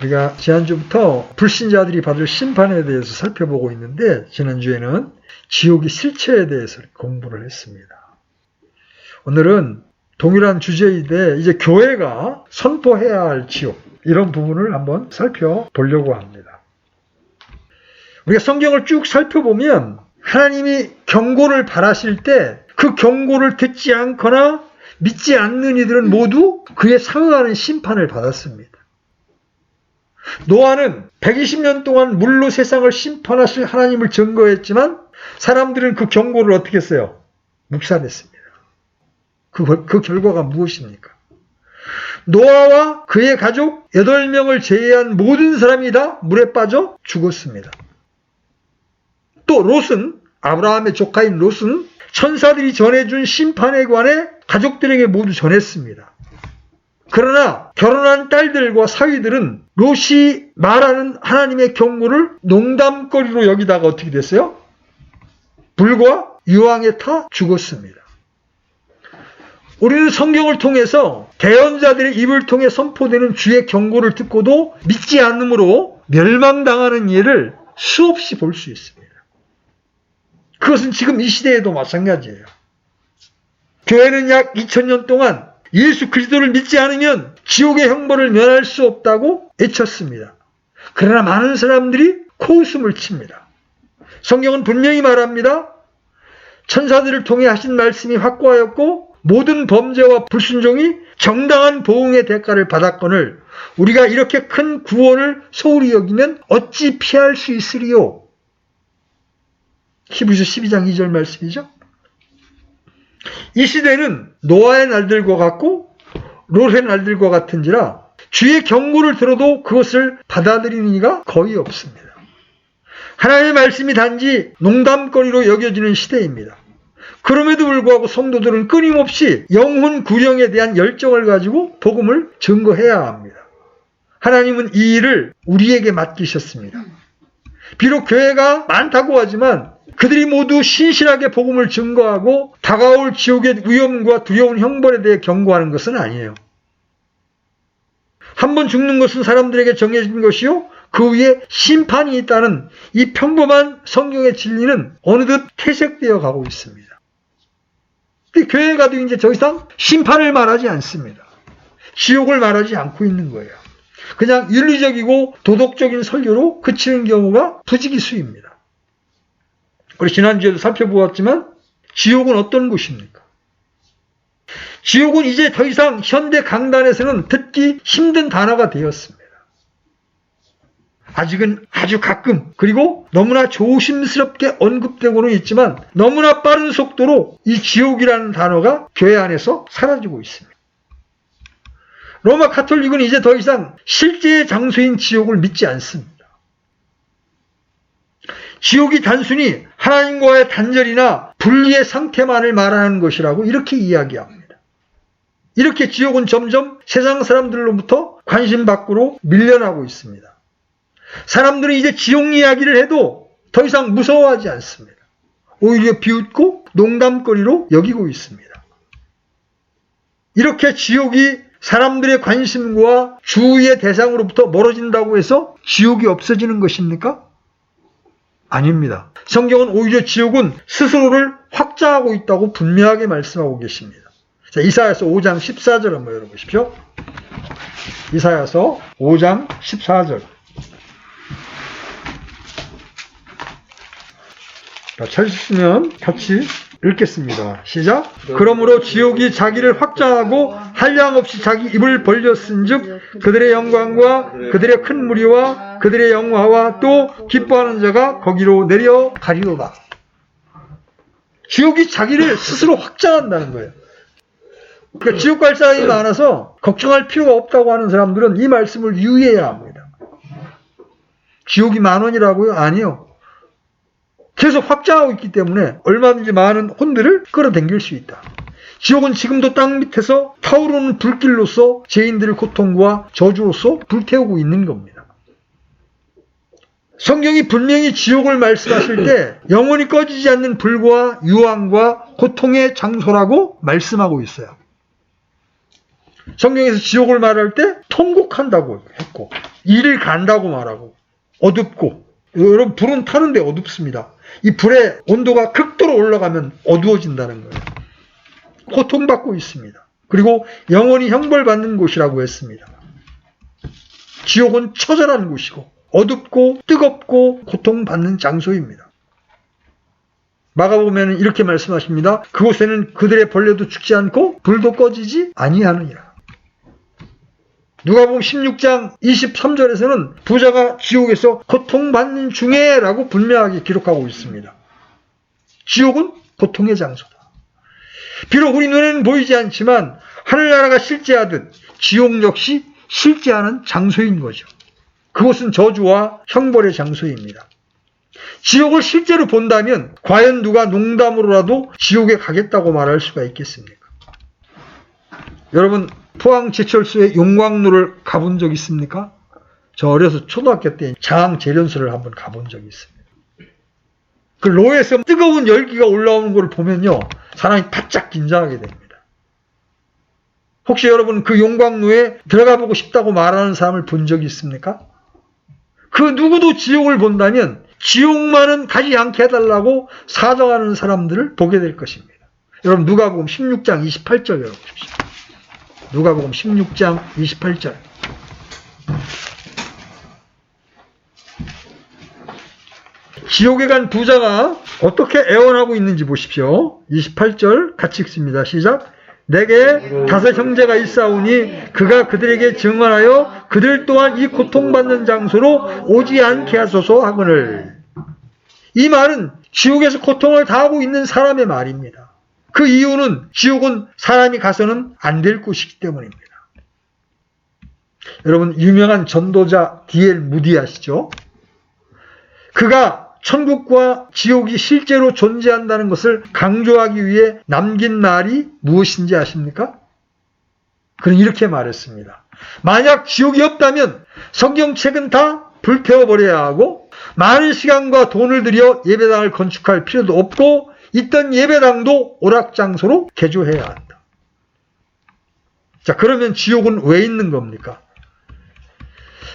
우리가 지난주부터 불신자들이 받을 심판에 대해서 살펴보고 있는데 지난주에는 지옥의 실체에 대해서 공부를 했습니다. 오늘은 동일한 주제인데 이제 교회가 선포해야 할 지옥, 이런 부분을 한번 살펴보려고 합니다. 우리가 성경을 쭉 살펴보면 하나님이 경고를 바라실 때 그 경고를 듣지 않거나 믿지 않는 이들은 모두 그에 상응하는 심판을 받았습니다. 노아는 120년 동안 물로 세상을 심판하실 하나님을 증거했지만 사람들은 그 경고를 어떻게 했어요? 묵살했습니다. 그 결과가 무엇입니까? 노아와 그의 가족 8명을 제외한 모든 사람이 다 물에 빠져 죽었습니다. 또 롯은, 아브라함의 조카인 롯은 천사들이 전해준 심판에 관해 가족들에게 모두 전했습니다. 그러나 결혼한 딸들과 사위들은 롯이 말하는 하나님의 경고를 농담거리로 여기다가 어떻게 됐어요? 불과 유황에 타 죽었습니다. 우리는 성경을 통해서 대언자들의 입을 통해 선포되는 주의 경고를 듣고도 믿지 않으므로 멸망당하는 예를 수없이 볼 수 있습니다. 그것은 지금 이 시대에도 마찬가지예요. 교회는 약 2000년 동안 예수 그리스도를 믿지 않으면 지옥의 형벌을 면할 수 없다고 외쳤습니다. 그러나 많은 사람들이 코웃음을 칩니다. 성경은 분명히 말합니다. 천사들을 통해 하신 말씀이 확고하였고 모든 범죄와 불순종이 정당한 보응의 대가를 받았거늘 우리가 이렇게 큰 구원을 소홀히 여기면 어찌 피할 수 있으리요? 히브리서 12장 2절 말씀이죠. 이 시대는 노아의 날들과 같고 롯의 날들과 같은지라 주의 경고를 들어도 그것을 받아들이는 이가 거의 없습니다. 하나님의 말씀이 단지 농담거리로 여겨지는 시대입니다. 그럼에도 불구하고 성도들은 끊임없이 영혼 구령에 대한 열정을 가지고 복음을 증거해야 합니다. 하나님은 이 일을 우리에게 맡기셨습니다. 비록 교회가 많다고 하지만 그들이 모두 신실하게 복음을 증거하고 다가올 지옥의 위험과 두려운 형벌에 대해 경고하는 것은 아니에요. 한 번 죽는 것은 사람들에게 정해진 것이요 그 위에 심판이 있다는 이 평범한 성경의 진리는 어느덧 퇴색되어 가고 있습니다. 교회가도 이제 더 이상 심판을 말하지 않습니다. 지옥을 말하지 않고 있는 거예요. 그냥 윤리적이고 도덕적인 설교로 그치는 경우가 부지기수입니다. 우리 지난주에도 살펴보았지만 지옥은 어떤 곳입니까? 지옥은 이제 더 이상 현대 강단에서는 듣기 힘든 단어가 되었습니다. 아직은 아주 가끔 그리고 너무나 조심스럽게 언급되고는 있지만 너무나 빠른 속도로 이 지옥이라는 단어가 교회 안에서 사라지고 있습니다. 로마 가톨릭은 이제 더 이상 실제의 장소인 지옥을 믿지 않습니다. 지옥이 단순히 하나님과의 단절이나 분리의 상태만을 말하는 것이라고 이렇게 이야기합니다. 이렇게 지옥은 점점 세상 사람들로부터 관심 밖으로 밀려나고 있습니다. 사람들은 이제 지옥 이야기를 해도 더 이상 무서워하지 않습니다. 오히려 비웃고 농담거리로 여기고 있습니다. 이렇게 지옥이 사람들의 관심과 주의의 대상으로부터 멀어진다고 해서 지옥이 없어지는 것입니까? 아닙니다. 성경은 오히려 지옥은 스스로를 확장하고 있다고 분명하게 말씀하고 계십니다. 자, 이사야서 5장 14절 한번 열어보십시오. 이사야서 5장 14절. 자, 찾으시면 같이 읽겠습니다. 시작. 그러므로 지옥이 자기를 확장하고 한량없이 자기 입을 벌렸은즉 그들의 영광과 그들의 큰 무리와 그들의 영화와 또 기뻐하는 자가 거기로 내려가리로다. 지옥이 자기를 스스로 확장한다는 거예요. 그러니까 지옥 갈 사람이 많아서 걱정할 필요가 없다고 하는 사람들은 이 말씀을 유의해야 합니다. 지옥이 10,000원이라고요? 아니요. 계속 확장하고 있기 때문에 얼마든지 많은 혼들을 끌어당길 수 있다. 지옥은 지금도 땅 밑에서 타오르는 불길로서 죄인들의 고통과 저주로서 불태우고 있는 겁니다. 성경이 분명히 지옥을 말씀하실 때 영원히 꺼지지 않는 불과 유황과 고통의 장소라고 말씀하고 있어요. 성경에서 지옥을 말할 때 통곡한다고 했고, 이를 간다고 말하고, 어둡고, 여러분 불은 타는데 어둡습니다. 이 불의 온도가 극도로 올라가면 어두워진다는 거예요. 고통받고 있습니다. 그리고 영원히 형벌받는 곳이라고 했습니다. 지옥은 처절한 곳이고 어둡고 뜨겁고 고통받는 장소입니다. 마가복음에는 이렇게 말씀하십니다. 그곳에는 그들의 벌레도 죽지 않고 불도 꺼지지 아니하느니라. 누가복음 16장 23절에서는 부자가 지옥에서 고통받는 중에 라고 분명하게 기록하고 있습니다. 지옥은 고통의 장소다. 비록 우리 눈에는 보이지 않지만 하늘나라가 실제하듯 지옥 역시 실제하는 장소인 거죠. 그곳은 저주와 형벌의 장소입니다. 지옥을 실제로 본다면 과연 누가 농담으로라도 지옥에 가겠다고 말할 수가 있겠습니까? 여러분 포항 제철소의 용광로를 가본 적 있습니까? 저 어려서 초등학교 때 장항 재련소를 한번 가본 적이 있습니다. 그 로에서 뜨거운 열기가 올라오는 걸 보면요, 사람이 바짝 긴장하게 됩니다. 혹시 여러분 그 용광로에 들어가 보고 싶다고 말하는 사람을 본 적이 있습니까? 그 누구도 지옥을 본다면 지옥만은 가지 않게 해달라고 사정하는 사람들을 보게 될 것입니다. 여러분 누가복음 16장 28절 열어보십시오. 누가복음 16장 28절. 지옥에 간 부자가 어떻게 애원하고 있는지 보십시오. 28절 같이 읽습니다. 시작. 내게 5 형제가 있사오니 그가 그들에게 증언하여 그들 또한 이 고통받는 장소로 오지 않게 하소서 하거늘. 이 말은 지옥에서 고통을 당하고 있는 사람의 말입니다. 그 이유는 지옥은 사람이 가서는 안 될 곳이기 때문입니다. 여러분 유명한 전도자 D.L. 무디 아시죠? 그가 천국과 지옥이 실제로 존재한다는 것을 강조하기 위해 남긴 말이 무엇인지 아십니까? 그는 이렇게 말했습니다. 만약 지옥이 없다면 성경책은 다 불태워버려야 하고 많은 시간과 돈을 들여 예배당을 건축할 필요도 없고 있던 예배당도 오락장소로 개조해야 한다. 자, 그러면 지옥은 왜 있는 겁니까?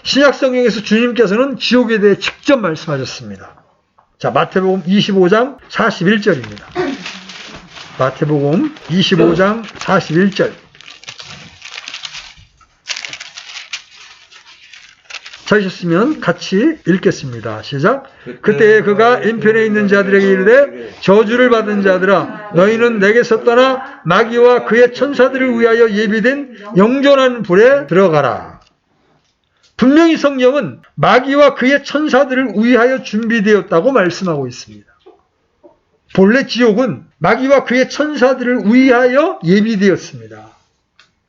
신약성경에서 주님께서는 지옥에 대해 직접 말씀하셨습니다. 자, 마태복음 25장 41절입니다. 마태복음 25장 41절. 찾으셨으면 같이 읽겠습니다. 시작. 그때 그가 인편에 있는 자들에게 이르되 저주를 받은 자들아 너희는 내게서 떠나 마귀와 그의 천사들을 위하여 예비된 영존한 불에 들어가라. 분명히 성경은 마귀와 그의 천사들을 위하여 준비되었다고 말씀하고 있습니다. 본래 지옥은 마귀와 그의 천사들을 위하여 예비되었습니다.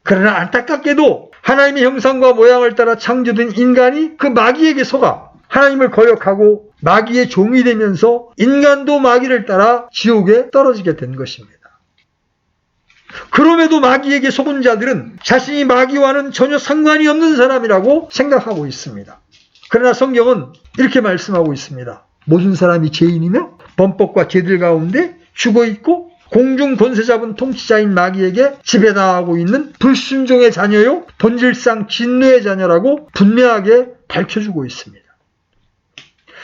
그러나 안타깝게도 하나님의 형상과 모양을 따라 창조된 인간이 그 마귀에게 속아 하나님을 거역하고 마귀의 종이 되면서 인간도 마귀를 따라 지옥에 떨어지게 된 것입니다. 그럼에도 마귀에게 속은 자들은 자신이 마귀와는 전혀 상관이 없는 사람이라고 생각하고 있습니다. 그러나 성경은 이렇게 말씀하고 있습니다. 모든 사람이 죄인이며 범법과 죄들 가운데 죽어있고 공중 권세 잡은 통치자인 마귀에게 지배당하고 있는 불순종의 자녀요 본질상 진노의 자녀라고 분명하게 밝혀주고 있습니다.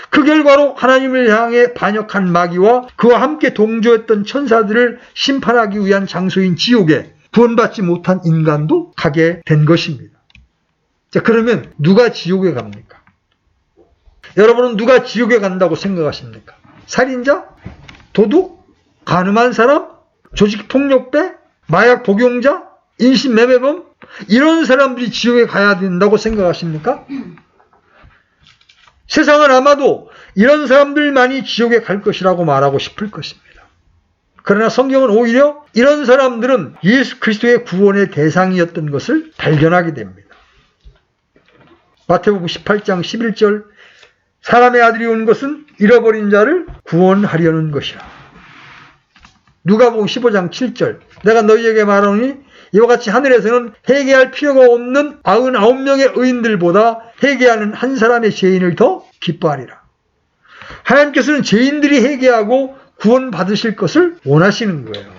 그 결과로 하나님을 향해 반역한 마귀와 그와 함께 동조했던 천사들을 심판하기 위한 장소인 지옥에 구원받지 못한 인간도 가게 된 것입니다. 자, 그러면 누가 지옥에 갑니까? 여러분은 누가 지옥에 간다고 생각하십니까? 살인자? 도둑? 가늠한 사람? 조직폭력배? 마약 복용자? 인신매매범? 이런 사람들이 지옥에 가야 된다고 생각하십니까? 세상은 아마도 이런 사람들만이 지옥에 갈 것이라고 말하고 싶을 것입니다. 그러나 성경은 오히려 이런 사람들은 예수 그리스도의 구원의 대상이었던 것을 발견하게 됩니다. 마태복음 18장 11절 사람의 아들이 온 것은 잃어버린 자를 구원하려는 것이라. 누가복음 15장 7절 내가 너희에게 말하노니 이와 같이 하늘에서는 회개할 필요가 없는 99명의 의인들보다 회개하는 한 사람의 죄인을 더 기뻐하리라. 하나님께서는 죄인들이 회개하고 구원받으실 것을 원하시는 거예요.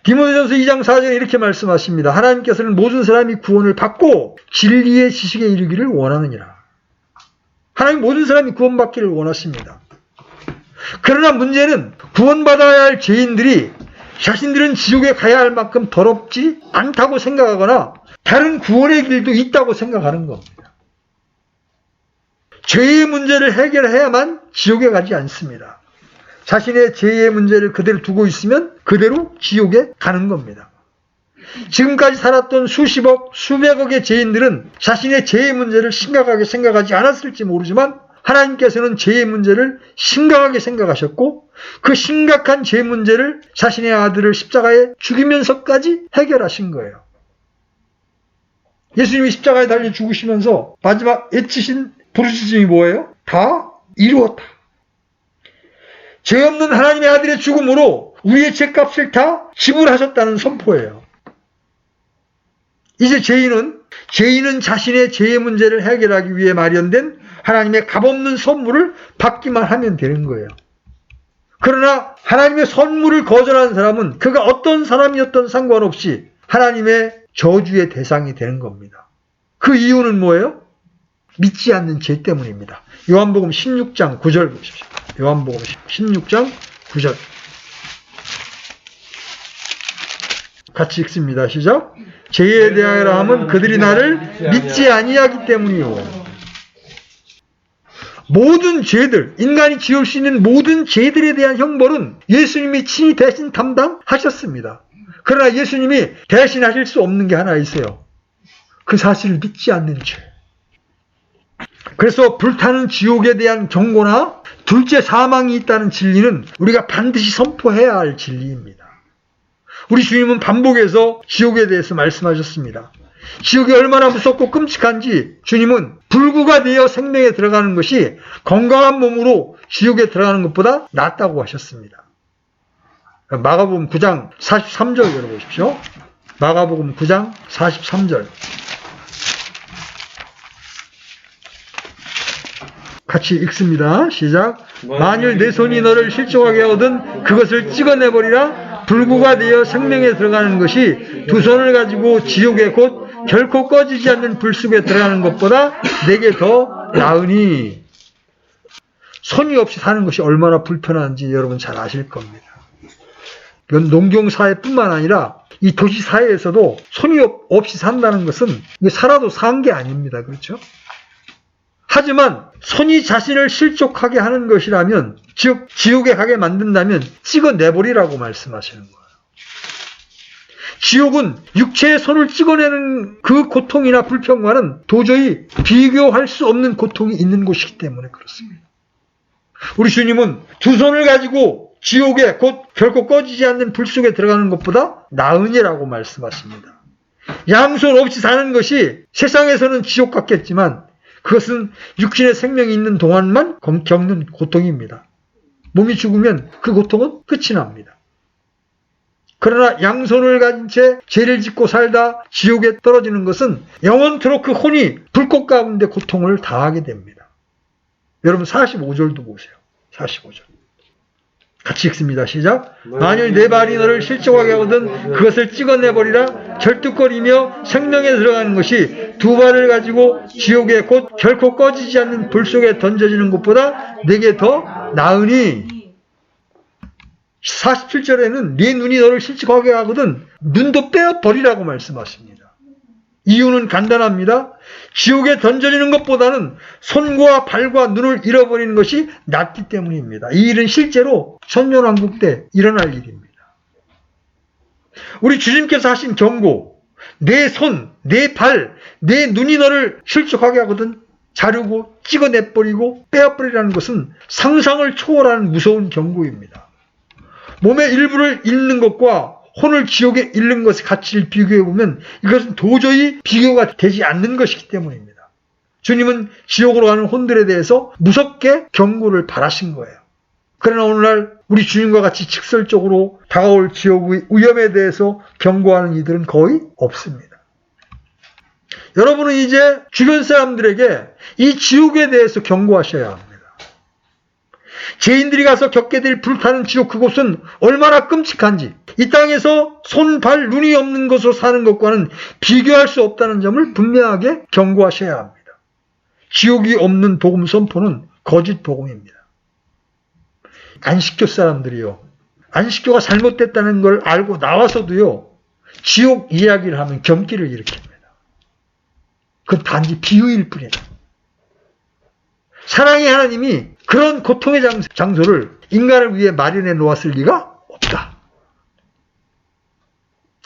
디모데전서 2장 4절에 이렇게 말씀하십니다. 하나님께서는 모든 사람이 구원을 받고 진리의 지식에 이르기를 원하느니라. 하나님 모든 사람이 구원받기를 원하십니다. 그러나 문제는 구원받아야 할 죄인들이 자신들은 지옥에 가야 할 만큼 더럽지 않다고 생각하거나 다른 구원의 길도 있다고 생각하는 겁니다. 죄의 문제를 해결해야만 지옥에 가지 않습니다. 자신의 죄의 문제를 그대로 두고 있으면 그대로 지옥에 가는 겁니다. 지금까지 살았던 수십억, 수백억의 죄인들은 자신의 죄의 문제를 심각하게 생각하지 않았을지 모르지만 하나님께서는 죄의 문제를 심각하게 생각하셨고 그 심각한 죄 문제를 자신의 아들을 십자가에 죽이면서까지 해결하신 거예요. 예수님이 십자가에 달려 죽으시면서 마지막 외치신 부르짖음이 뭐예요? 다 이루었다. 죄 없는 하나님의 아들의 죽음으로 우리의 죄값을 다 지불하셨다는 선포예요. 이제 죄인은 자신의 죄의 문제를 해결하기 위해 마련된 하나님의 값없는 선물을 받기만 하면 되는 거예요. 그러나 하나님의 선물을 거절한 사람은 그가 어떤 사람이었던 상관없이 하나님의 저주의 대상이 되는 겁니다. 그 이유는 뭐예요? 믿지 않는 죄 때문입니다. 요한복음 16장 9절 보십시오. 요한복음 16장 9절. 같이 읽습니다. 시작. 죄에 대하여라 함은 그들이 나를 믿지 아니하기 때문이요. 모든 죄들, 인간이 지을 수 있는 모든 죄들에 대한 형벌은 예수님이 친히 대신 담당하셨습니다. 그러나 예수님이 대신하실 수 없는 게 하나 있어요. 그 사실을 믿지 않는 죄. 그래서 불타는 지옥에 대한 경고나 둘째 사망이 있다는 진리는 우리가 반드시 선포해야 할 진리입니다. 우리 주님은 반복해서 지옥에 대해서 말씀하셨습니다. 지옥이 얼마나 무섭고 끔찍한지 주님은 불구가 되어 생명에 들어가는 것이 건강한 몸으로 지옥에 들어가는 것보다 낫다고 하셨습니다. 마가복음 9장 43절 열어보십시오. 마가복음 9장 43절. 같이 읽습니다. 시작. 만일 내 손이 너를 실족하게 하거든 그것을 찍어내버리라. 불구가 되어 생명에 들어가는 것이 두 손을 가지고 지옥에 곧 결코 꺼지지 않는 불 속에 들어가는 것보다 내게 더 나으니. 손이 없이 사는 것이 얼마나 불편한지 여러분 잘 아실 겁니다. 이건 농경사회뿐만 아니라 이 도시사회에서도 손이 없이 산다는 것은 살아도 산 게 아닙니다. 그렇죠? 하지만 손이 자신을 실족하게 하는 것이라면, 즉 지옥에 가게 만든다면 찍어내버리라고 말씀하시는 거예요. 지옥은 육체의 손을 찍어내는 그 고통이나 불평과는 도저히 비교할 수 없는 고통이 있는 곳이기 때문에 그렇습니다. 우리 주님은 두 손을 가지고 지옥에 곧 결코 꺼지지 않는 불 속에 들어가는 것보다 나으니라고 말씀하십니다. 양손 없이 사는 것이 세상에서는 지옥 같겠지만 그것은 육신의 생명이 있는 동안만 겪는 고통입니다. 몸이 죽으면 그 고통은 끝이 납니다. 그러나 양손을 가진 채 죄를 짓고 살다 지옥에 떨어지는 것은 영원토록 그 혼이 불꽃 가운데 고통을 당하게 됩니다. 여러분 45절도 보세요. 45절. 같이 읽습니다. 시작. 만일 내 발이 너를 실족하게 하거든 그것을 찍어내버리라. 절뚝거리며 생명에 들어가는 것이 두 발을 가지고 지옥에 곧 결코 꺼지지 않는 불 속에 던져지는 것보다 내게 더 나으니. 47절에는 네 눈이 너를 실족하게 하거든 눈도 빼어버리라고 말씀하십니다. 이유는 간단합니다. 지옥에 던져지는 것보다는 손과 발과 눈을 잃어버리는 것이 낫기 때문입니다. 이 일은 실제로 천년왕국 때 일어날 일입니다. 우리 주님께서 하신 경고, 내 손, 내 발, 내 눈이 너를 실족하게 하거든 자르고 찍어내버리고 빼어버리라는 것은 상상을 초월하는 무서운 경고입니다. 몸의 일부를 잃는 것과 혼을 지옥에 잃는 것의 가치를 비교해보면 이것은 도저히 비교가 되지 않는 것이기 때문입니다. 주님은 지옥으로 가는 혼들에 대해서 무섭게 경고를 바라신 거예요. 그러나 오늘날 우리 주님과 같이 직설적으로 다가올 지옥의 위험에 대해서 경고하는 이들은 거의 없습니다. 여러분은 이제 주변 사람들에게 이 지옥에 대해서 경고하셔야 합니다. 죄인들이 가서 겪게 될 불타는 지옥, 그곳은 얼마나 끔찍한지, 이 땅에서 손, 발, 눈이 없는 것으로 사는 것과는 비교할 수 없다는 점을 분명하게 경고하셔야 합니다. 지옥이 없는 복음 선포는 거짓 복음입니다. 안식교 사람들이요, 안식교가 잘못됐다는 걸 알고 나와서도요, 지옥 이야기를 하면 경기를 일으킵니다. 그건 단지 비유일 뿐이다. 사랑의 하나님이 그런 고통의 장소를 인간을 위해 마련해 놓았을 리가 없다.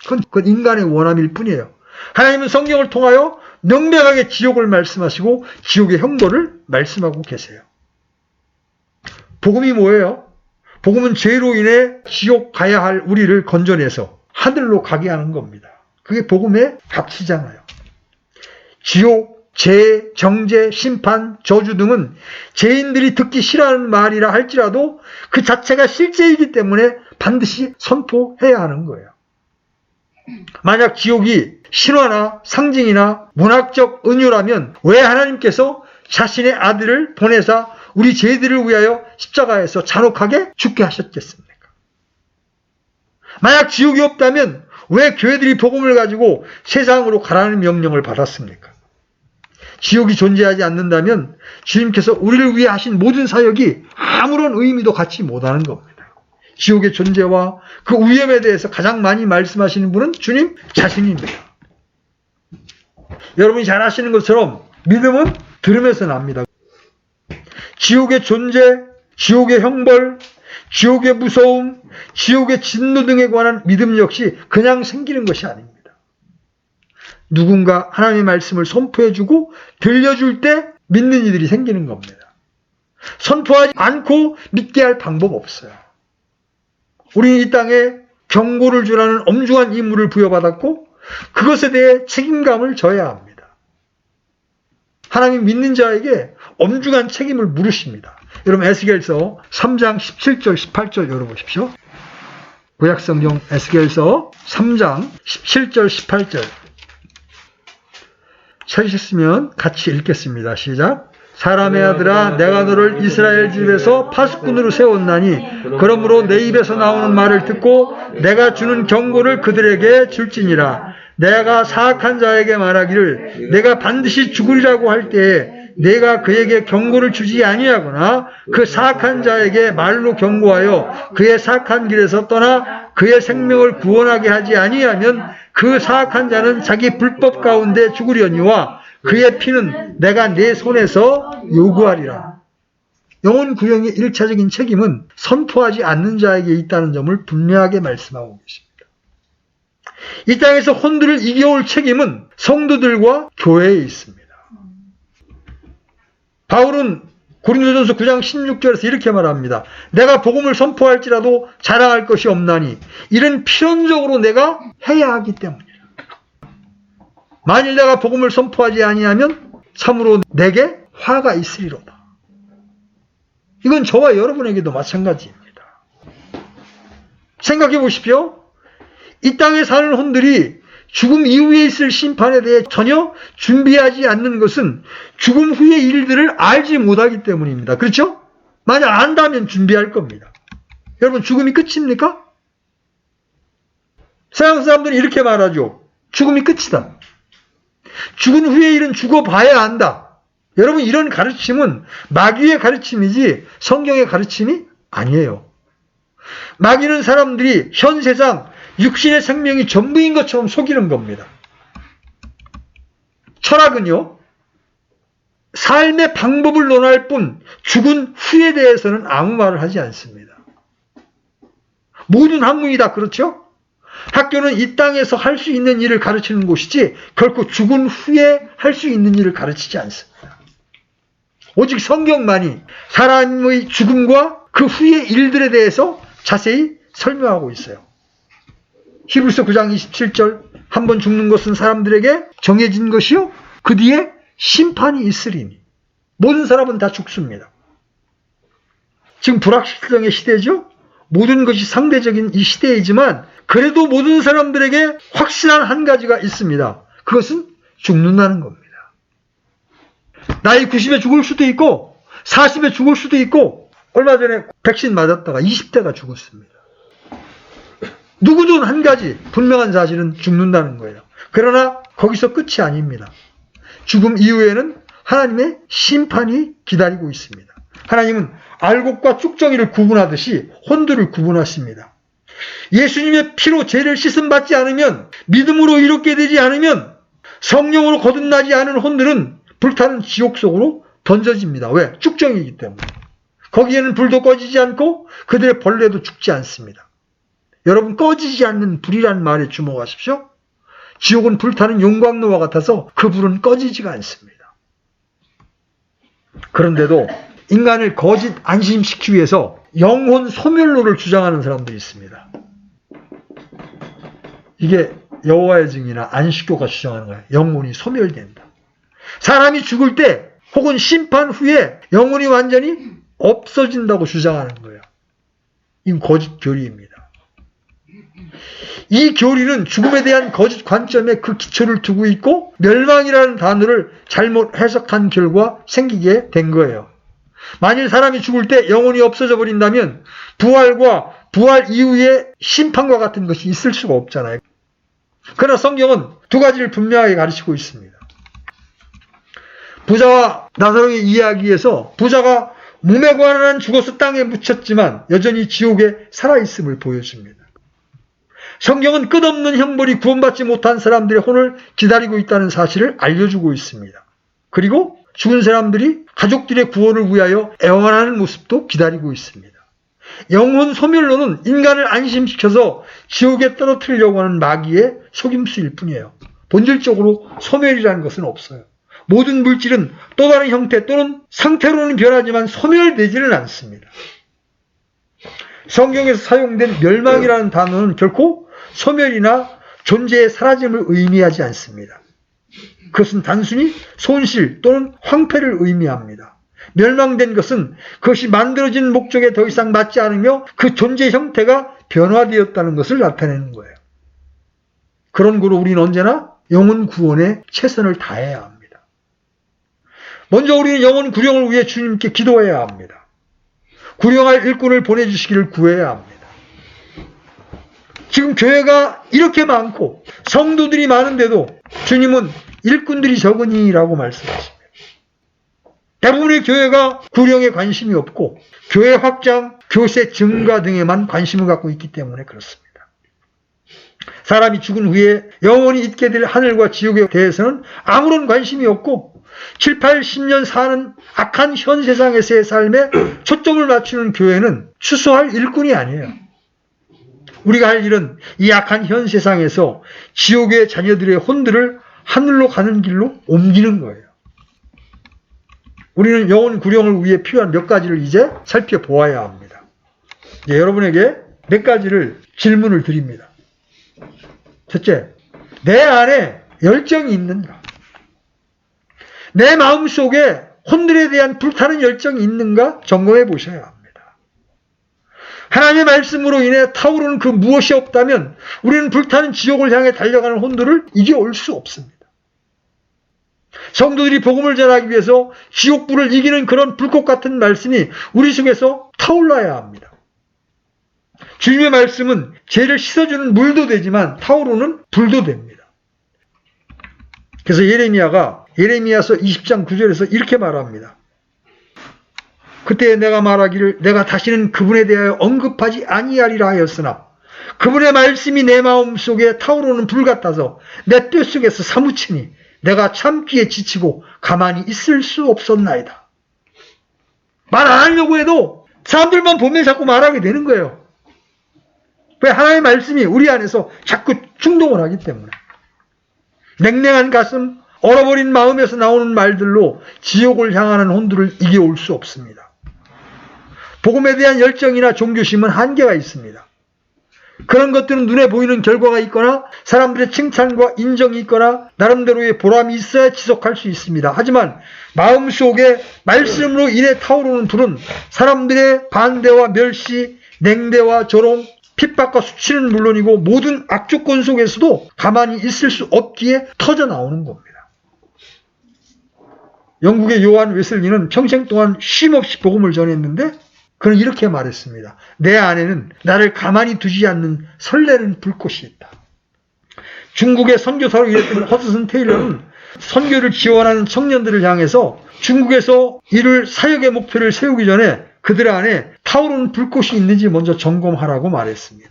그건 인간의 원함일 뿐이에요. 하나님은 성경을 통하여 명백하게 지옥을 말씀하시고 지옥의 형벌을 말씀하고 계세요. 복음이 뭐예요? 복음은 죄로 인해 지옥 가야 할 우리를 건져내서 하늘로 가게 하는 겁니다. 그게 복음의 가치잖아요. 지옥, 죄, 정죄, 심판, 저주 등은 죄인들이 듣기 싫어하는 말이라 할지라도 그 자체가 실제이기 때문에 반드시 선포해야 하는 거예요. 만약 지옥이 신화나 상징이나 문학적 은유라면 왜 하나님께서 자신의 아들을 보내사 우리 죄들을 위하여 십자가에서 잔혹하게 죽게 하셨겠습니까? 만약 지옥이 없다면 왜 교회들이 복음을 가지고 세상으로 가라는 명령을 받았습니까? 지옥이 존재하지 않는다면 주님께서 우리를 위해 하신 모든 사역이 아무런 의미도 갖지 못하는 겁니다. 지옥의 존재와 그 위험에 대해서 가장 많이 말씀하시는 분은 주님 자신입니다. 여러분이 잘 아시는 것처럼 믿음은 들으면서 납니다. 지옥의 존재, 지옥의 형벌, 지옥의 무서움, 지옥의 진노 등에 관한 믿음 역시 그냥 생기는 것이 아닙니다. 누군가 하나님의 말씀을 선포해주고 들려줄 때 믿는 이들이 생기는 겁니다. 선포하지 않고 믿게 할 방법 없어요. 우리는 이 땅에 경고를 주라는 엄중한 임무를 부여받았고 그것에 대해 책임감을 져야 합니다. 하나님 믿는 자에게 엄중한 책임을 물으십니다. 여러분 에스겔서 3장 17절 18절 열어보십시오. 구약성경 에스겔서 3장 17절 18절 찾으셨으면 같이 읽겠습니다. 시작. 사람의 아들아, 내가 너를 이스라엘 집에서 파수꾼으로 세웠나니 그러므로 내 입에서 나오는 말을 듣고 내가 주는 경고를 그들에게 줄지니라. 내가 사악한 자에게 말하기를 내가 반드시 죽으리라고 할 때에 내가 그에게 경고를 주지 아니하거나 그 사악한 자에게 말로 경고하여 그의 사악한 길에서 떠나 그의 생명을 구원하게 하지 아니하면 그 사악한 자는 자기 불법 가운데 죽으려니와 그의 피는 내가 내 손에서 요구하리라. 영혼 구령의 1차적인 책임은 선포하지 않는 자에게 있다는 점을 분명하게 말씀하고 계십니다. 이 땅에서 혼들을 이겨올 책임은 성도들과 교회에 있습니다. 바울은 고린도전서 9장 16절에서 이렇게 말합니다. 내가 복음을 선포할지라도 자랑할 것이 없나니 이는 필연적으로 내가 해야 하기 때문이라. 만일 내가 복음을 선포하지 아니하면 참으로 내게 화가 있으리로다. 이건 저와 여러분에게도 마찬가지입니다. 생각해 보십시오. 이 땅에 사는 혼들이 죽음 이후에 있을 심판에 대해 전혀 준비하지 않는 것은 죽음 후의 일들을 알지 못하기 때문입니다. 그렇죠? 만약 안다면 준비할 겁니다. 여러분 죽음이 끝입니까? 세상 사람들은 이렇게 말하죠. 죽음이 끝이다. 죽은 후의 일은 죽어봐야 안다. 여러분 이런 가르침은 마귀의 가르침이지 성경의 가르침이 아니에요. 마귀는 사람들이 현 세상 육신의 생명이 전부인 것처럼 속이는 겁니다. 철학은요, 삶의 방법을 논할 뿐 죽은 후에 대해서는 아무 말을 하지 않습니다. 모든 학문이 다 그렇죠? 학교는 이 땅에서 할 수 있는 일을 가르치는 곳이지 결코 죽은 후에 할 수 있는 일을 가르치지 않습니다. 오직 성경만이 사람의 죽음과 그 후의 일들에 대해서 자세히 설명하고 있어요. 히브리서 9장 27절 한 번 죽는 것은 사람들에게 정해진 것이요 그 뒤에 심판이 있으리니 모든 사람은 다 죽습니다. 지금 불확실성의 시대죠. 모든 것이 상대적인 이 시대이지만 그래도 모든 사람들에게 확실한 한 가지가 있습니다. 그것은 죽는다는 겁니다. 나이 90에 죽을 수도 있고 40에 죽을 수도 있고 얼마 전에 백신 맞았다가 20대가 죽었습니다. 누구든 한 가지 분명한 사실은 죽는다는 거예요. 그러나 거기서 끝이 아닙니다. 죽음 이후에는 하나님의 심판이 기다리고 있습니다. 하나님은 알곡과 쭉정이를 구분하듯이 혼들을 구분하십니다. 예수님의 피로 죄를 씻음받지 않으면, 믿음으로 이롭게 되지 않으면, 성령으로 거듭나지 않은 혼들은 불타는 지옥 속으로 던져집니다. 왜? 쭉정이기 때문에. 거기에는 불도 꺼지지 않고 그들의 벌레도 죽지 않습니다. 여러분, 꺼지지 않는 불이라는 말에 주목하십시오. 지옥은 불타는 용광로와 같아서 그 불은 꺼지지가 않습니다. 그런데도 인간을 거짓 안심시키기 위해서 영혼 소멸론을 주장하는 사람들이 있습니다. 이게 여호와의 증인이나 안식교가 주장하는 거예요. 영혼이 소멸된다. 사람이 죽을 때 혹은 심판 후에 영혼이 완전히 없어진다고 주장하는 거예요. 이건 거짓 교리입니다. 이 교리는 죽음에 대한 거짓 관점에 그 기초를 두고 있고 멸망이라는 단어를 잘못 해석한 결과 생기게 된 거예요. 만일 사람이 죽을 때 영혼이 없어져 버린다면 부활과 부활 이후의 심판과 같은 것이 있을 수가 없잖아요. 그러나 성경은 두 가지를 분명하게 가르치고 있습니다. 부자와 나사로의 이야기에서 부자가 몸에 관한 한 죽어서 땅에 묻혔지만 여전히 지옥에 살아있음을 보여줍니다. 성경은 끝없는 형벌이 구원받지 못한 사람들의 혼을 기다리고 있다는 사실을 알려주고 있습니다. 그리고 죽은 사람들이 가족들의 구원을 위하여 애원하는 모습도 기다리고 있습니다. 영혼 소멸론은 인간을 안심시켜서 지옥에 떨어뜨리려고 하는 마귀의 속임수일 뿐이에요. 본질적으로 소멸이라는 것은 없어요. 모든 물질은 또 다른 형태 또는 상태로는 변하지만 소멸되지는 않습니다. 성경에서 사용된 멸망이라는 단어는 결코 소멸이나 존재의 사라짐을 의미하지 않습니다. 그것은 단순히 손실 또는 황폐를 의미합니다. 멸망된 것은 그것이 만들어진 목적에 더 이상 맞지 않으며 그 존재 형태가 변화되었다는 것을 나타내는 거예요. 그런 거로 우리는 언제나 영혼 구원에 최선을 다해야 합니다. 먼저 우리는 영혼 구령을 위해 주님께 기도해야 합니다. 구령할 일꾼을 보내주시기를 구해야 합니다. 지금 교회가 이렇게 많고 성도들이 많은데도 주님은 일꾼들이 적으니라고 말씀하십니다. 대부분의 교회가 구령에 관심이 없고 교회 확장, 교세 증가 등에만 관심을 갖고 있기 때문에 그렇습니다. 사람이 죽은 후에 영원히 있게 될 하늘과 지옥에 대해서는 아무런 관심이 없고 7, 8, 10년 사는 악한 현 세상에서의 삶에 초점을 맞추는 교회는 추수할 일꾼이 아니에요. 우리가 할 일은 이 악한 현 세상에서 지옥의 자녀들의 혼들을 하늘로 가는 길로 옮기는 거예요. 우리는 영혼 구령을 위해 필요한 몇 가지를 이제 살펴보아야 합니다. 이제 여러분에게 몇 가지를 질문을 드립니다. 첫째, 내 안에 열정이 있는가? 내 마음속에 혼들에 대한 불타는 열정이 있는가 점검해 보셔야 합니다. 하나님의 말씀으로 인해 타오르는 그 무엇이 없다면 우리는 불타는 지옥을 향해 달려가는 혼들을 이겨올 수 없습니다. 성도들이 복음을 전하기 위해서 지옥불을 이기는 그런 불꽃 같은 말씀이 우리 속에서 타올라야 합니다. 주님의 말씀은 죄를 씻어주는 물도 되지만 타오르는 불도 됩니다. 그래서 예레미야가 예레미야서 20장 9절에서 이렇게 말합니다. 그때 내가 말하기를 내가 다시는 그분에 대하여 언급하지 아니하리라 하였으나 그분의 말씀이 내 마음속에 타오르는 불 같아서 내 뼛속에서 사무치니 내가 참기에 지치고 가만히 있을 수 없었나이다. 말 안 하려고 해도 사람들만 보면 자꾸 말하게 되는 거예요. 왜? 하나님의 말씀이 우리 안에서 자꾸 충동을 하기 때문에. 냉랭한 가슴, 얼어버린 마음에서 나오는 말들로 지옥을 향하는 혼들을 이겨올 수 없습니다. 복음에 대한 열정이나 종교심은 한계가 있습니다. 그런 것들은 눈에 보이는 결과가 있거나 사람들의 칭찬과 인정이 있거나 나름대로의 보람이 있어야 지속할 수 있습니다. 하지만 마음속에 말씀으로 인해 타오르는 불은 사람들의 반대와 멸시, 냉대와 조롱, 핍박과 수치는 물론이고 모든 악조건 속에서도 가만히 있을 수 없기에 터져 나오는 겁니다. 영국의 요한 웨슬리는 평생 동안 쉼없이 복음을 전했는데 그는 이렇게 말했습니다. 내 안에는 나를 가만히 두지 않는 설레는 불꽃이 있다. 중국의 선교사로 일했던 허드슨 테일러는 선교를 지원하는 청년들을 향해서 중국에서 이를 사역의 목표를 세우기 전에 그들 안에 타오르는 불꽃이 있는지 먼저 점검하라고 말했습니다.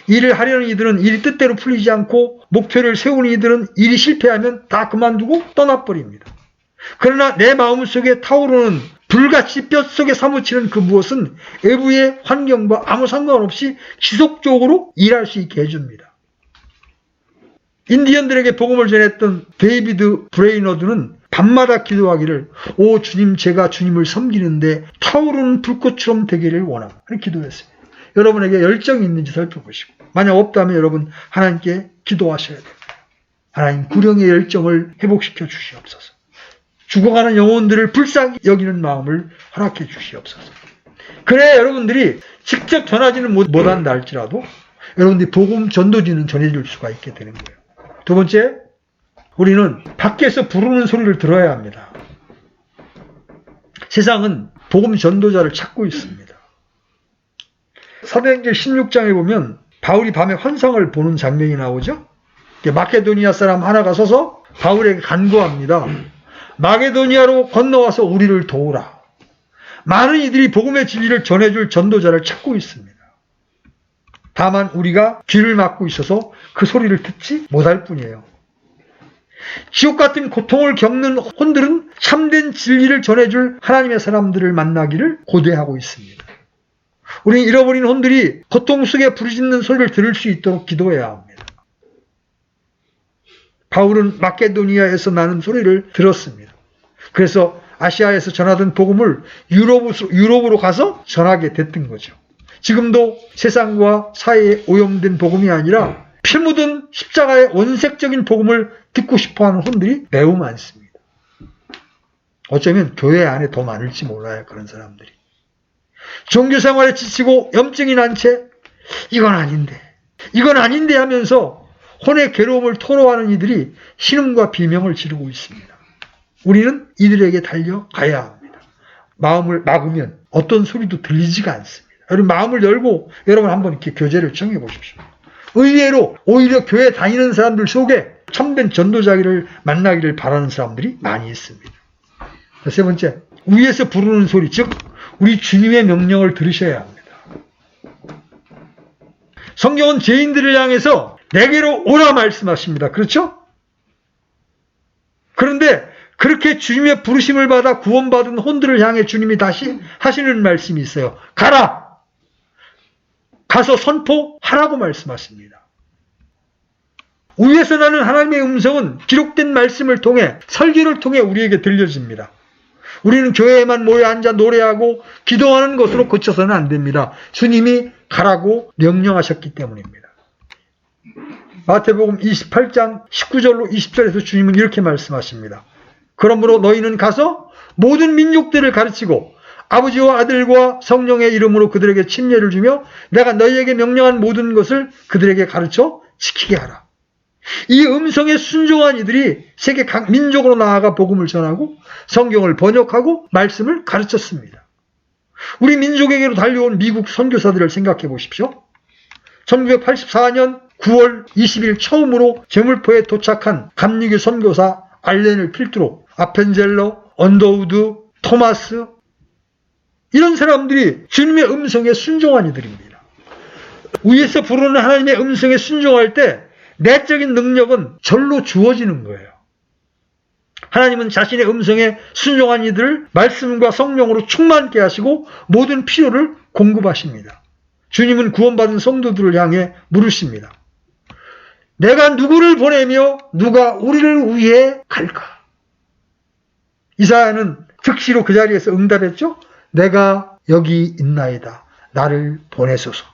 일을 하려는 이들은 일이 뜻대로 풀리지 않고 목표를 세우는 이들은 일이 실패하면 다 그만두고 떠나버립니다. 그러나 내 마음속에 타오르는 불같이 뼛속에 사무치는 그 무엇은 외부의 환경과 아무 상관없이 지속적으로 일할 수 있게 해줍니다. 인디언들에게 복음을 전했던 데이비드 브레이너드는 밤마다 기도하기를 오 주님 제가 주님을 섬기는데 타오르는 불꽃처럼 되기를 원합니다. 기도했습니다. 여러분에게 열정이 있는지 살펴보시고 만약 없다면 여러분 하나님께 기도하셔야 됩니다. 하나님 구령의 열정을 회복시켜 주시옵소서. 죽어가는 영혼들을 불쌍히 여기는 마음을 허락해 주시옵소서. 그래야 여러분들이 직접 전하지는 못한다 할지라도 여러분들이 복음 전도지는 전해줄 수가 있게 되는 거예요. 두 번째, 우리는 밖에서 부르는 소리를 들어야 합니다. 세상은 복음 전도자를 찾고 있습니다. 사도행전 16장에 보면 바울이 밤에 환상을 보는 장면이 나오죠. 마케도니아 사람 하나가 서서 바울에게 간구합니다. 마게도니아로 건너와서 우리를 도우라. 많은 이들이 복음의 진리를 전해줄 전도자를 찾고 있습니다. 다만 우리가 귀를 막고 있어서 그 소리를 듣지 못할 뿐이에요. 지옥 같은 고통을 겪는 혼들은 참된 진리를 전해줄 하나님의 사람들을 만나기를 고대하고 있습니다. 우리는 잃어버린 혼들이 고통 속에 부르짖는 소리를 들을 수 있도록 기도해야 합니다. 바울은 마케도니아에서 나는 소리를 들었습니다. 그래서 아시아에서 전하던 복음을 유럽으로 가서 전하게 됐던 거죠. 지금도 세상과 사회에 오염된 복음이 아니라 피 묻은 십자가의 원색적인 복음을 듣고 싶어하는 혼들이 매우 많습니다. 어쩌면 교회 안에 더 많을지 몰라요. 그런 사람들이. 종교생활에 지치고 염증이 난 채 이건 아닌데 하면서 혼의 괴로움을 토로하는 이들이 신음과 비명을 지르고 있습니다. 우리는 이들에게 달려가야 합니다. 마음을 막으면 어떤 소리도 들리지가 않습니다. 여러분 마음을 열고 여러분 한번 이렇게 교제를 청해 보십시오. 의외로 오히려 교회 다니는 사람들 속에 참된 전도자를 만나기를 바라는 사람들이 많이 있습니다. 세 번째, 위에서 부르는 소리, 즉 우리 주님의 명령을 들으셔야 합니다. 성경은 죄인들을 향해서 내게로 오라 말씀하십니다. 그렇죠? 그런데 그렇게 주님의 부르심을 받아 구원받은 혼들을 향해 주님이 다시 하시는 말씀이 있어요. 가라! 가서 선포하라고 말씀하십니다. 위에서 나는 하나님의 음성은 기록된 말씀을 통해 설교를 통해 우리에게 들려집니다. 우리는 교회에만 모여 앉아 노래하고 기도하는 것으로 그쳐서는 안 됩니다. 주님이 가라고 명령하셨기 때문입니다. 마태복음 28장 19절로 20절에서 주님은 이렇게 말씀하십니다. 그러므로 너희는 가서 모든 민족들을 가르치고 아버지와 아들과 성령의 이름으로 그들에게 침례를 주며 내가 너희에게 명령한 모든 것을 그들에게 가르쳐 지키게 하라. 이 음성에 순종한 이들이 세계 각 민족으로 나아가 복음을 전하고 성경을 번역하고 말씀을 가르쳤습니다. 우리 민족에게로 달려온 미국 선교사들을 생각해 보십시오. 1984년 9월 20일 처음으로 제물포에 도착한 감리교 선교사 알렌을 필두로 아펜젤러, 언더우드, 토마스 이런 사람들이 주님의 음성에 순종한 이들입니다. 위에서 부르는 하나님의 음성에 순종할 때 내적인 능력은 절로 주어지는 거예요. 하나님은 자신의 음성에 순종한 이들을 말씀과 성령으로 충만케 하시고 모든 필요를 공급하십니다. 주님은 구원받은 성도들을 향해 물으십니다. 내가 누구를 보내며 누가 우리를 위해 갈까? 이사야는 즉시로 그 자리에서 응답했죠. 내가 여기 있나이다. 나를 보내소서.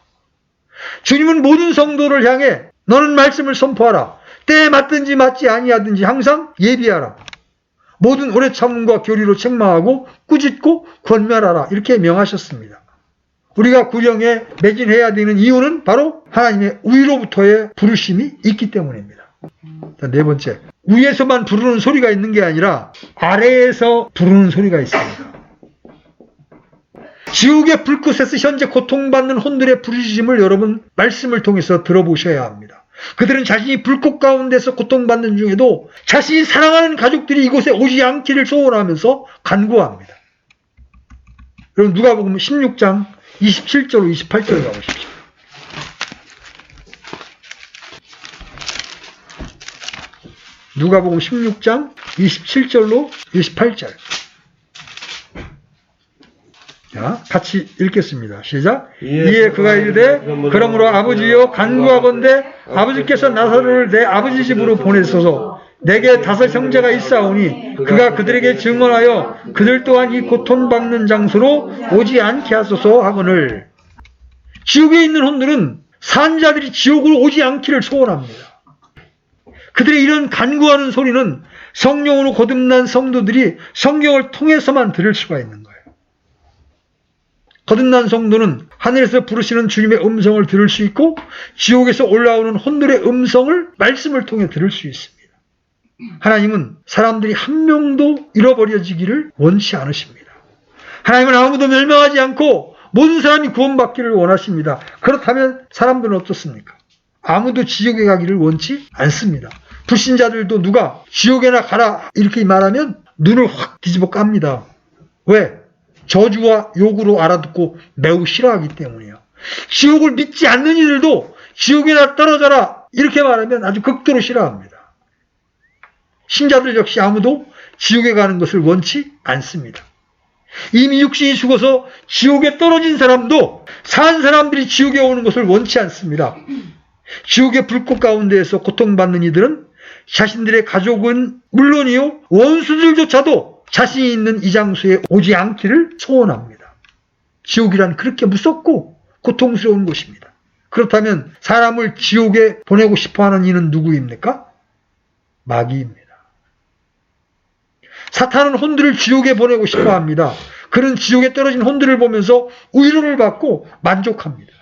주님은 모든 성도를 향해 너는 말씀을 선포하라. 때에 맞든지 맞지 아니하든지 항상 예비하라. 모든 오래 참음과 교리로 책망하고 꾸짖고 권면하라. 이렇게 명하셨습니다. 우리가 구령에 매진해야 되는 이유는 바로 하나님의 위로부터의 부르심이 있기 때문입니다. 자, 네 번째, 위에서만 부르는 소리가 있는 게 아니라 아래에서 부르는 소리가 있습니다. 지옥의 불꽃에서 현재 고통받는 혼들의 부르짖음을 여러분 말씀을 통해서 들어보셔야 합니다. 그들은 자신이 불꽃 가운데서 고통받는 중에도 자신이 사랑하는 가족들이 이곳에 오지 않기를 소원하면서 간구합니다. 여러분 누가복음 16장 27절로 28절로 가보십시오. 누가복음 16장 27절로 28절. 자, 같이 읽겠습니다. 시작. 이에 그가 이르되 그러므로 아버지여 간구하건대 아버지께서 나사로를 내 아버지 집으로 보내소서. 내게 5 형제가 있사오니 그가 그들에게 증언하여 그들 또한 이 고통받는 장소로 오지 않게 하소서 하거늘. 지옥에 있는 혼들은 산자들이 지옥으로 오지 않기를 소원합니다. 그들의 이런 간구하는 소리는 성령으로 거듭난 성도들이 성경을 통해서만 들을 수가 있는 거예요. 거듭난 성도는 하늘에서 부르시는 주님의 음성을 들을 수 있고 지옥에서 올라오는 혼들의 음성을 말씀을 통해 들을 수 있습니다. 하나님은 사람들이 한 명도 잃어버려지기를 원치 않으십니다. 하나님은 아무도 멸망하지 않고 모든 사람이 구원받기를 원하십니다. 그렇다면 사람들은 어떻습니까? 아무도 지옥에 가기를 원치 않습니다. 불신자들도 누가 지옥에나 가라 이렇게 말하면 눈을 확 뒤집어 깝니다. 왜? 저주와 욕으로 알아듣고 매우 싫어하기 때문이에요. 지옥을 믿지 않는 이들도 지옥에나 떨어져라 이렇게 말하면 아주 극도로 싫어합니다. 신자들 역시 아무도 지옥에 가는 것을 원치 않습니다. 이미 육신이 죽어서 지옥에 떨어진 사람도 산 사람들이 지옥에 오는 것을 원치 않습니다. 지옥의 불꽃 가운데에서 고통받는 이들은 자신들의 가족은 물론이요 원수들조차도 자신이 있는 이 장소에 오지 않기를 소원합니다. 지옥이란 그렇게 무섭고 고통스러운 곳입니다. 그렇다면 사람을 지옥에 보내고 싶어하는 이는 누구입니까? 마귀입니다. 사탄은 혼들을 지옥에 보내고 싶어합니다. 그는 지옥에 떨어진 혼들을 보면서 위로를 받고 만족합니다.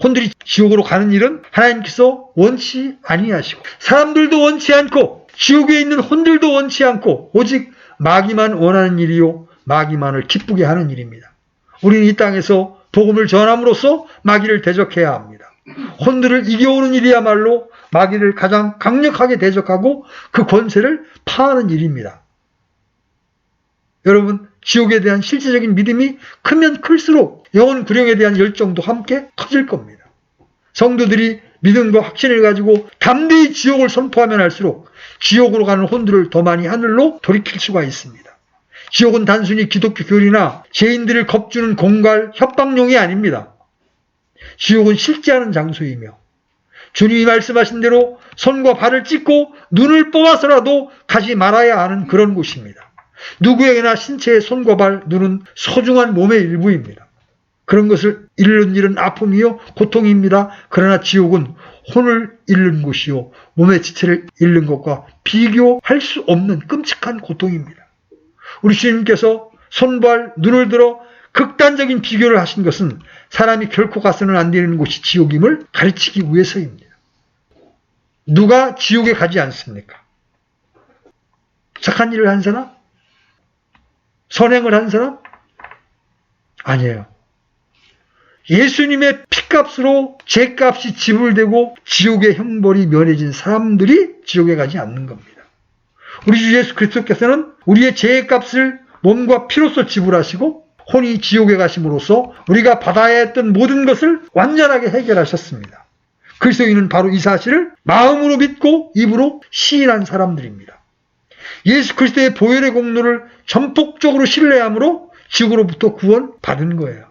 혼들이 지옥으로 가는 일은 하나님께서 원치 아니하시고 사람들도 원치 않고 지옥에 있는 혼들도 원치 않고 오직 마귀만 원하는 일이요 마귀만을 기쁘게 하는 일입니다. 우리는 이 땅에서 복음을 전함으로써 마귀를 대적해야 합니다. 혼들을 이겨오는 일이야말로 마귀를 가장 강력하게 대적하고 그 권세를 파하는 일입니다. 여러분 지옥에 대한 실제적인 믿음이 크면 클수록 영혼 구령에 대한 열정도 함께 커질 겁니다. 성도들이 믿음과 확신을 가지고 담대히 지옥을 선포하면 할수록 지옥으로 가는 혼들을 더 많이 하늘로 돌이킬 수가 있습니다. 지옥은 단순히 기독교 교리나 죄인들을 겁주는 공갈, 협박용이 아닙니다. 지옥은 실제하는 장소이며 주님이 말씀하신 대로 손과 발을 찢고 눈을 뽑아서라도 가지 말아야 하는 그런 곳입니다. 누구에게나 신체의 손과 발, 눈은 소중한 몸의 일부입니다. 그런 것을 잃는 일은 아픔이요 고통입니다. 그러나 지옥은 혼을 잃는 곳이요 몸의 지체를 잃는 것과 비교할 수 없는 끔찍한 고통입니다. 우리 주님께서 손발, 눈을 들어 극단적인 비교를 하신 것은 사람이 결코 가서는 안 되는 곳이 지옥임을 가르치기 위해서입니다. 누가 지옥에 가지 않습니까? 착한 일을 한 사람? 선행을 한 사람? 아니에요. 예수님의 피값으로 죄값이 지불되고 지옥의 형벌이 면해진 사람들이 지옥에 가지 않는 겁니다. 우리 주 예수 그리스도께서는 우리의 죄값을 몸과 피로써 지불하시고 혼이 지옥에 가심으로써 우리가 받아야 했던 모든 것을 완전하게 해결하셨습니다. 그리스도인은 바로 이 사실을 마음으로 믿고 입으로 시인한 사람들입니다. 예수 그리스도의 보혈의 공로를 전폭적으로 신뢰함으로 지옥으로부터 구원받은 거예요.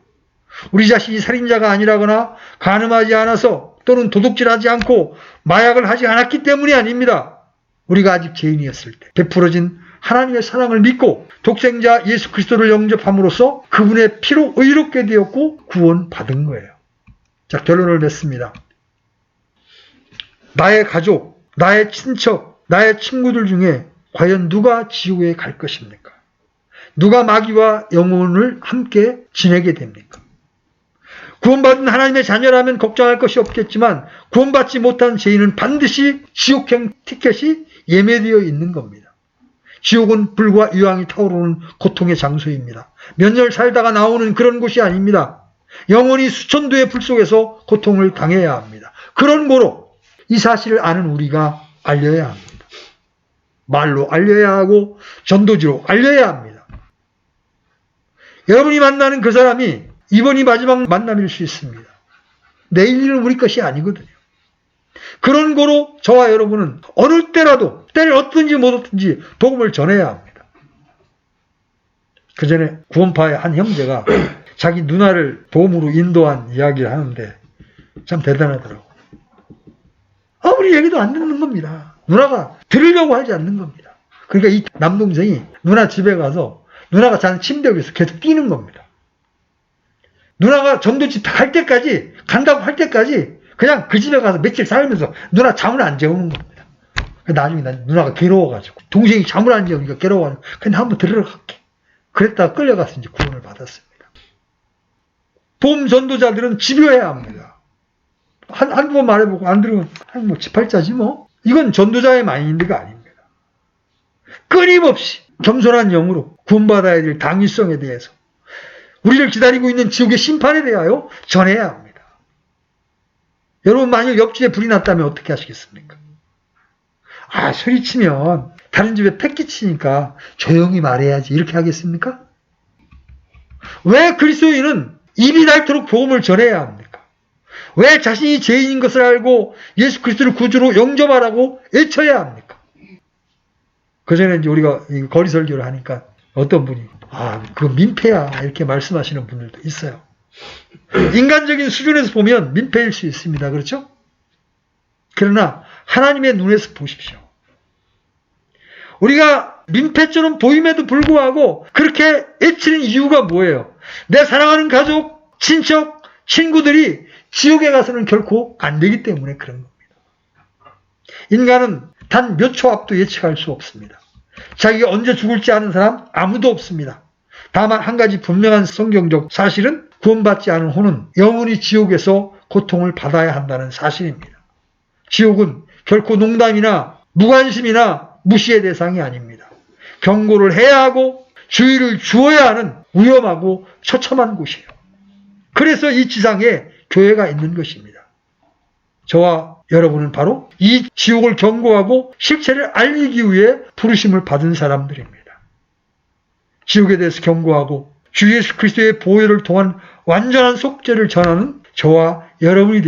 우리 자신이 살인자가 아니라거나 간음하지 않아서 또는 도둑질하지 않고 마약을 하지 않았기 때문이 아닙니다. 우리가 아직 죄인이었을 때 베풀어진 하나님의 사랑을 믿고 독생자 예수 그리스도를 영접함으로써 그분의 피로 의롭게 되었고 구원받은 거예요. 자, 결론을 맺습니다. 나의 가족, 나의 친척, 나의 친구들 중에 과연 누가 지옥에 갈 것입니까? 누가 마귀와 영혼을 함께 지내게 됩니까? 구원받은 하나님의 자녀라면 걱정할 것이 없겠지만 구원받지 못한 죄인은 반드시 지옥행 티켓이 예매되어 있는 겁니다. 지옥은 불과 유황이 타오르는 고통의 장소입니다. 몇 년 살다가 나오는 그런 곳이 아닙니다. 영원히 수천도의 불 속에서 고통을 당해야 합니다. 그런 고로 이 사실을 아는 우리가 알려야 합니다. 말로 알려야 하고 전도지로 알려야 합니다. 여러분이 만나는 그 사람이 이번이 마지막 만남일 수 있습니다. 내일 일은 우리 것이 아니거든요. 그런 고로 저와 여러분은 어느 때라도 때를 얻든지 못 얻든지 복음을 전해야 합니다. 그 전에 구원파의 한 형제가 자기 누나를 복음으로 인도한 이야기를 하는데 참 대단하더라고요. 아무리 얘기도 안 듣는 겁니다. 누나가 들으려고 하지 않는 겁니다. 그러니까 이 남동생이 누나 집에 가서 누나가 자는 침대 위에서 계속 뛰는 겁니다. 누나가 전도집 갈 때까지, 간다고 할 때까지 그냥 그 집에 가서 며칠 살면서 누나 잠을 안 재우는 겁니다. 나중에 누나가 괴로워가지고 동생이 잠을 안 재우니까 괴로워가지고 그냥 한번 들으러 갈게. 그랬다가 끌려가서 이제 구원을 받았습니다. 복음 전도자들은 집요해야 합니다. 한두 번 말해보고 안 들으면 뭐 지팔자지 뭐. 이건 전도자의 마인드가 아닙니다. 끊임없이 겸손한 영으로 구원받아야 될 당위성에 대해서 우리를 기다리고 있는 지옥의 심판에 대하여 전해야 합니다. 여러분 만약 옆집에 불이 났다면 어떻게 하시겠습니까? 소리치면 다른 집에 패기치니까 조용히 말해야지 이렇게 하겠습니까? 왜 그리스도인은 입이 닳도록 복음을 전해야 합니까? 왜 자신이 죄인인 것을 알고 예수 그리스도를 구주로 영접하라고 외쳐야 합니까? 그전에 이제 우리가 거리 설교를 하니까 어떤 분이 그거 민폐야 이렇게 말씀하시는 분들도 있어요. 인간적인 수준에서 보면 민폐일 수 있습니다. 그렇죠? 그러나 하나님의 눈에서 보십시오. 우리가 민폐처럼 보임에도 불구하고 그렇게 애치는 이유가 뭐예요? 내 사랑하는 가족, 친척, 친구들이 지옥에 가서는 결코 안 되기 때문에 그런 겁니다. 인간은 단 몇 초 앞도 예측할 수 없습니다. 자기가 언제 죽을지 아는 사람 아무도 없습니다. 다만 한 가지 분명한 성경적 사실은 구원받지 않은 혼은 영원히 지옥에서 고통을 받아야 한다는 사실입니다. 지옥은 결코 농담이나 무관심이나 무시의 대상이 아닙니다. 경고를 해야 하고 주의를 주어야 하는 위험하고 처참한 곳이에요. 그래서 이 지상에 교회가 있는 것입니다. 저와 여러분은 바로 이 지옥을 경고하고 실체를 알리기 위해 부르심을 받은 사람들입니다. 지옥에 대해서 경고하고 주 예수 그리스도의 보혈을 통한 완전한 속죄를 전하는 저와 여러분이 되십시오.